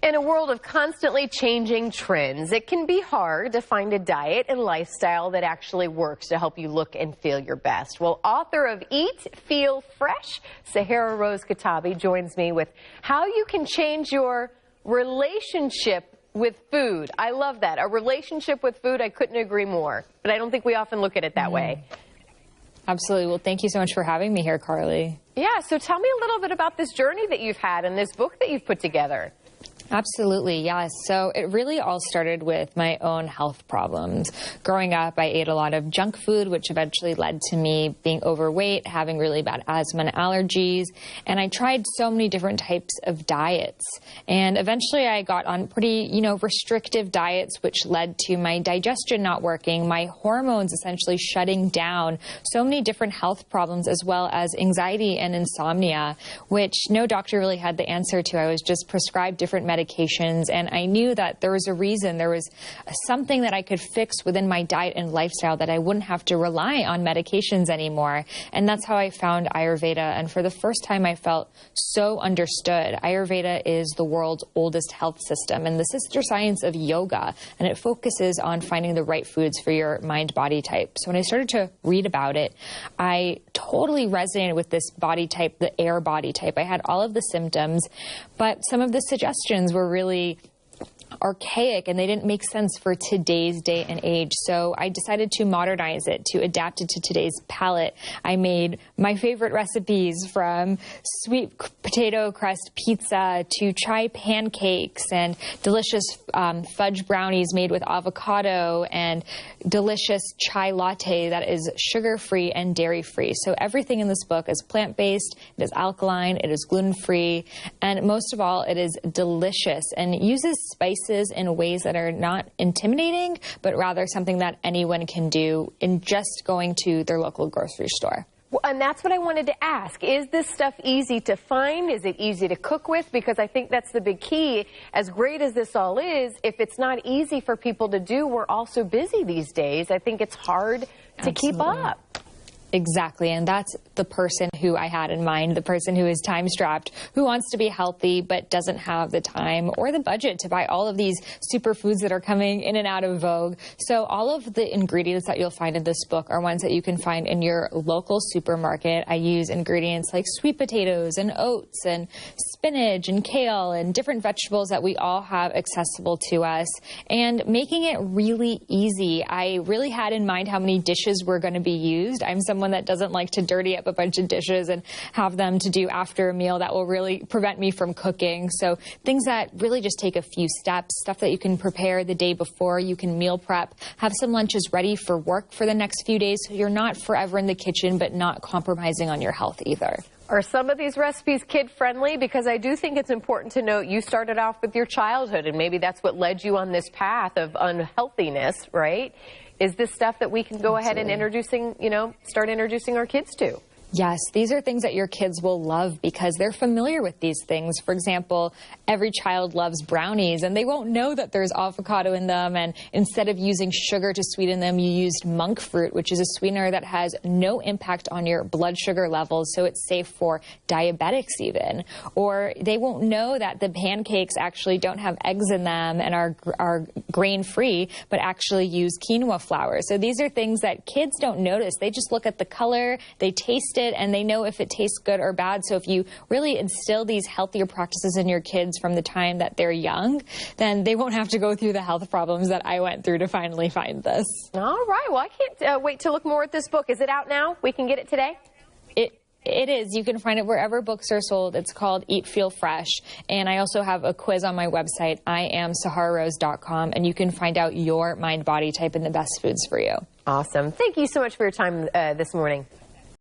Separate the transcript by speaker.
Speaker 1: In a world of constantly changing trends, it can be hard to find a diet and lifestyle that actually works to help you look and feel your best. Well, author of Eat, Feel Fresh, Sahara Katabi, joins me with how you can change your relationship with food. I love that. A relationship with food, I couldn't agree more. But I don't think we often look at it that way.
Speaker 2: Absolutely. Well, thank you so much for having me here, Carly.
Speaker 1: Yeah, so tell me a little bit about this journey that you've had and this book that you've put together.
Speaker 2: Absolutely, yes. So it really all started with my own health problems. Growing up, I ate a lot of junk food, which eventually led to me being overweight, having really bad asthma and allergies. And I tried so many different types of diets. And eventually I got on pretty, restrictive diets, which led to my digestion not working, my hormones essentially shutting down, so many different health problems, as well as anxiety and insomnia, which no doctor really had the answer to. I was just prescribed different medications, and I knew that there was a reason, there was something that I could fix within my diet and lifestyle that I wouldn't have to rely on medications anymore. And that's how I found Ayurveda. And for the first time, I felt so understood. Ayurveda is the world's oldest health system and the sister science of yoga, and it focuses on finding the right foods for your mind-body type. So when I started to read about it, I totally resonated with this body type, the air body type. I had all of the symptoms, but some of the suggestions were really archaic and they didn't make sense for today's day and age. So I decided to modernize it, to adapt it to today's palate. I made my favorite recipes, from sweet potato crust pizza to chai pancakes and delicious fudge brownies made with avocado and delicious chai latte that is sugar-free and dairy-free. So everything in this book is plant-based, it is alkaline, it is gluten-free, and most of all, it is delicious and uses spices in ways that are not intimidating, but rather something that anyone can do in just going to their local grocery store.
Speaker 1: Well, and that's what I wanted to ask. Is this stuff easy to find? Is it easy to cook with? Because I think that's the big key. As great as this all is, if it's not easy for people to do, we're all so busy these days. I think it's hard to keep up.
Speaker 2: Exactly, and that's the person who I had in mind, the person who is time-strapped, who wants to be healthy but doesn't have the time or the budget to buy all of these superfoods that are coming in and out of vogue. So all of the ingredients that you'll find in this book are ones that you can find in your local supermarket. I use ingredients like sweet potatoes and oats and spinach and kale and different vegetables that we all have accessible to us, and making it really easy. I really had in mind how many dishes were going to be used. I'm someone that doesn't like to dirty up a bunch of dishes and have them to do after a meal. That will really prevent me from cooking. So things that really just take a few steps, stuff that you can prepare the day before, you can meal prep, have some lunches ready for work for the next few days so you're not forever in the kitchen but not compromising on your health either.
Speaker 1: Are some of these recipes kid-friendly? Because I do think it's important to note you started off with your childhood, and maybe that's what led you on this path of unhealthiness, right? Is this stuff that we can go ahead and start introducing our kids to?
Speaker 2: Yes, these are things that your kids will love because they're familiar with these things. For example, every child loves brownies, and they won't know that there's avocado in them. And instead of using sugar to sweeten them, you used monk fruit, which is a sweetener that has no impact on your blood sugar levels, so it's safe for diabetics even. Or they won't know that the pancakes actually don't have eggs in them and are grain-free, but actually use quinoa flour. So these are things that kids don't notice. They just look at the color, they taste it, and they know if it tastes good or bad. So if you really instill these healthier practices in your kids from the time that they're young, then they won't have to go through the health problems that I went through to finally find this.
Speaker 1: All right. Well, I can't wait to look more at this book. Is it out now? We can get it today?
Speaker 2: It is. You can find it wherever books are sold. It's called Eat, Feel Fresh. And I also have a quiz on my website, IamSaharaRose.com, and you can find out your mind-body type and the best foods for you.
Speaker 1: Awesome. Thank you so much for your time this morning.